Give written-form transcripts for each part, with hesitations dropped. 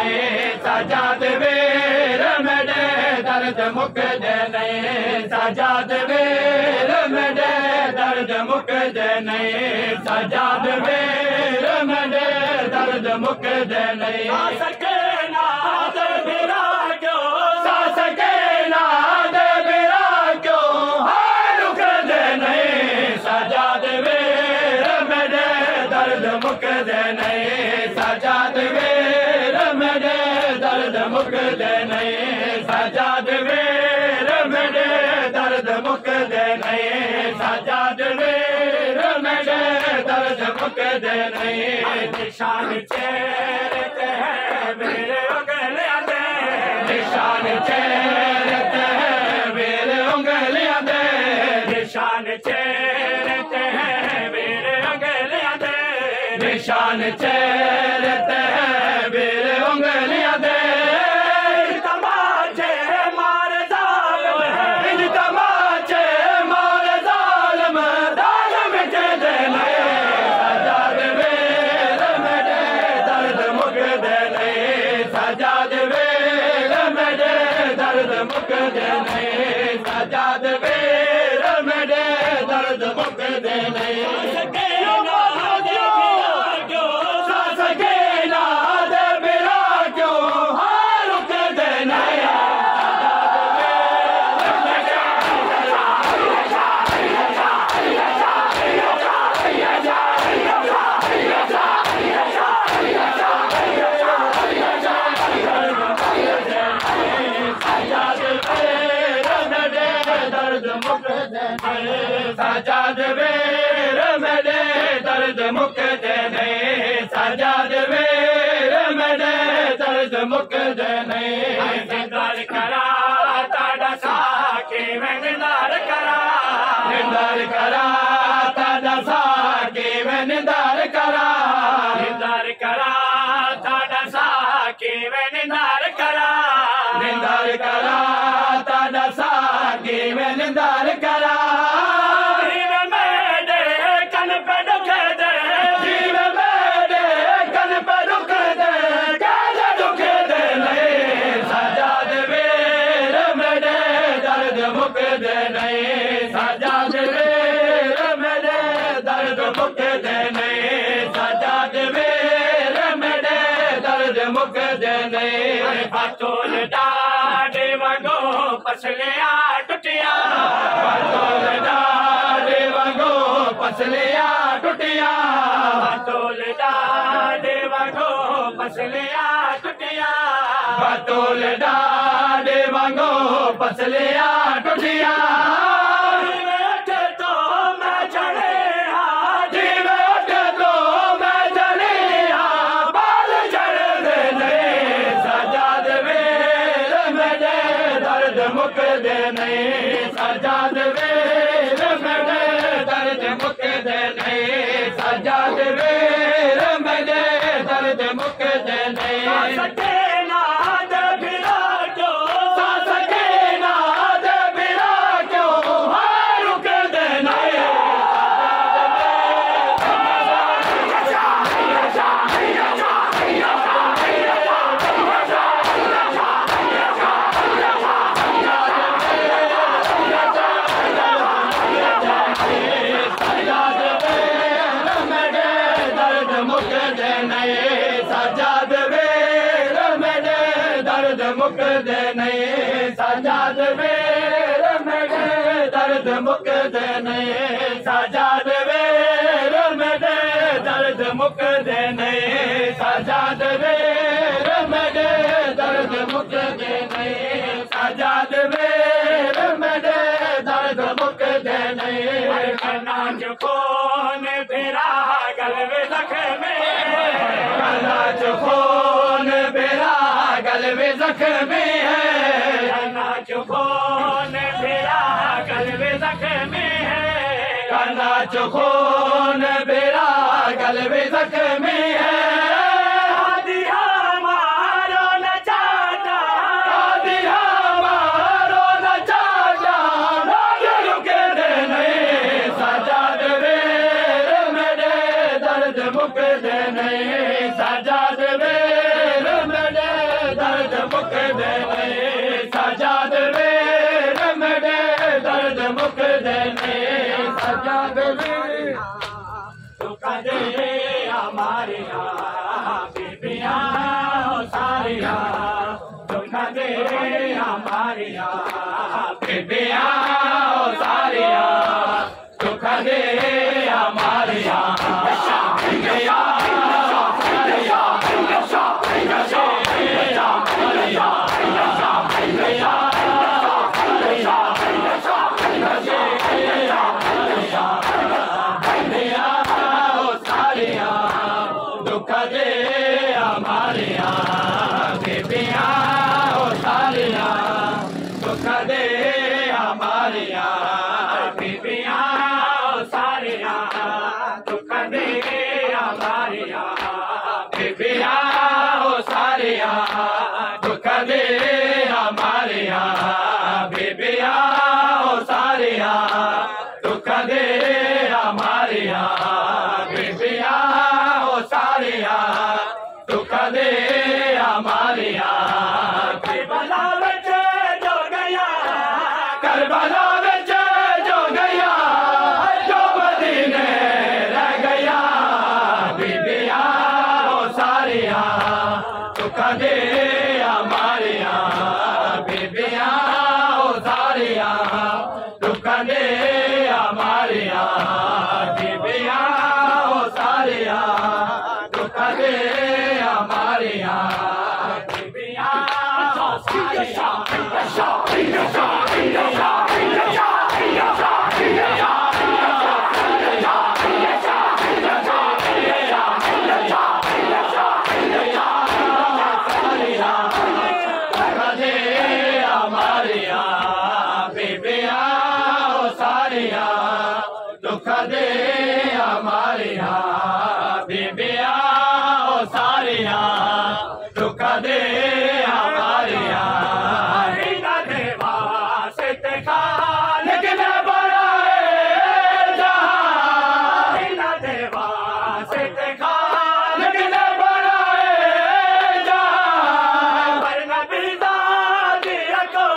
नहीं सजाद वीर मेरे दर्द मुकदे नहीं सजाद वीर मेरे दर्द मुकदे नहीं सजाद वीर मेरे दर्द मुकदे नहीं सके नाद बिरा क्यों सके नाद बिरा क्यों हाय रुकदे नहीं सजाद वीर मेरे दर्द मुकदे नहीं सजाद वीर मेरे दर्द मुकदे नहीं सजाद वीर मेरे दर्द मुकदे नहीं सजाद वीर मेरे दर्द मुकदे नहीं निशान चेहरे ते है मेरे उंगलियां दे निशान चेहरे ते है मेरे उंगलियां दे निशान चेहरे ते है मेरे उंगलियां दे निशान चेहरे ते है मेरे उंगलियां दे तमाचे मार जालिम इन तमाचे मार जालिम दालिम के दे नहीं सजाद वीर मेरे दर्द मुकदे नहीं सजाद वीर मेरे दर्द मुकदे नहीं सजाद वीर मेरे दर्द मुकदे नहीं सके नाद बिरा क्यों सके नाद बिरा क्यों हाय रुकदे नहीं सजाद वीर मेरे दर्द मुकदे नहीं सजाद वीर मेरे दर्द मुकदे नहीं निंदर करा ताड़ा साके मैं निंदर करा ताड़ा साके मैं निंदर करा ताड़ा साके मैं निंदर करा ताड़ा साके मैं निंदर करा मुकदे नहीं सजाद वीर मेरे दर्द मुकदे नहीं सजाद वीर मेरे दर्द मुकदे नहीं बतौल डाडे वांगो पसलियां टुटियां बतौल डाडे वांगो पसलियां टुटियां बतौल डाडे वांगो पसलियां टुटियां बतौल डाडे वांगो पसलियां टुटियां तो मैं चढ़े तो मैं चढ़े बाल चढ़ नहीं सजाद वीर मेरे दर्द मुकदे नहीं सजाद वीर मेरे दर्द मुकदे नहीं सजाद वीर मेरे दर्द मुकदे नहीं सके नाद बिरा क्यों सके नाद बिरा क्यों हाय रुकदे नहीं सजाद वीर मेरे दर्द मुकदे नहीं सजाद वीर मेरे दर्द मुकदे नहीं सजाद वीर मेरे दर्द मुकदे नहीं सजाद वीर मेरे दर्द मुकदे नहीं सजाद वीर मेरे दर्द मुकदे नहीं करना जो कौन फिरा गलवे जख्मे करना जो कौन फिरा गलवे जख्मे है करना जो कौन फिरा गलवे जख्मे है करना जो कौन फिरा गलवे जख्मे है मुकदे नहीं सजाद वीर मेरे दुख दे हमारिया बीबियां सारिया दुख दे हमारिया बीबियां सारिया दुख दे हमारिया दुख दे हमारिया बीबियां सारिया दुख दे हमारिया बीबियां सारिया दुख दे हमारिया बीबियां सारिया दुख दे हमारिया बीबियां सारिया दुख दे हमारिया बीबियां सारिया दुख दे हमारिया करबला विच जो गया करबला विच जो गया जो मदीने रह गया बीबियां सारिया दुख दे हमारिया बीबियां सारिया दुख दे हमारिया बीबियां सारिया दुख दे हमारिया बीबियां दुख दे हमारिया बीबियां सारिया दुख दे हमारिया बिना देवा से खालिक ने बनाए जहां बिना देवा से खालिक ने बनाए जहां पर नबी दिया को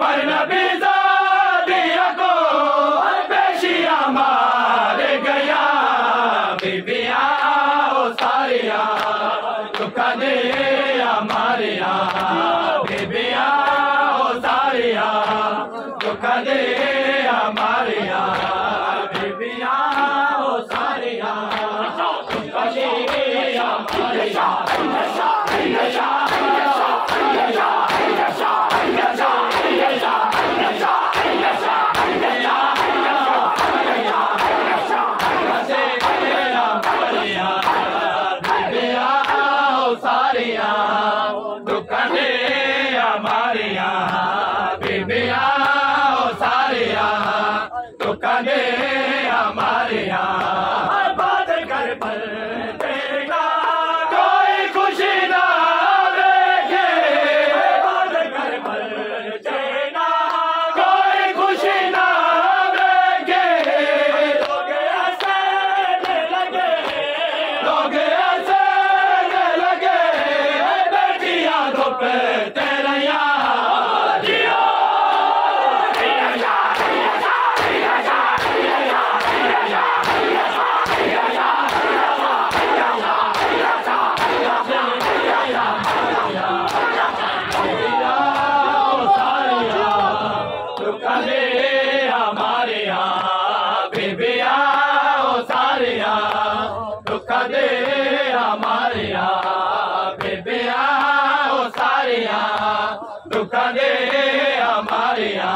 पर नबी दिया को पेशिया मार गया बीबियां सारिया दुख दे हमारिया बीबियां सारिया दुख दे हमारिया बीबियां सारिया दुख दे हमारिया दुख दे हमारिया बीबियां सारिया दुख दे हमारिया बात कर पर देगा कोई खुशी ना देखे बात कर पर देगा कोई खुशी ना देखे लोग ऐसे लगे लोग ऐसे लगे बेटियां तो तेरे दुख दे हमारिया बीबियां सारिया दुख दे हमारिया बीबियां सारिया दुख दे हमारिया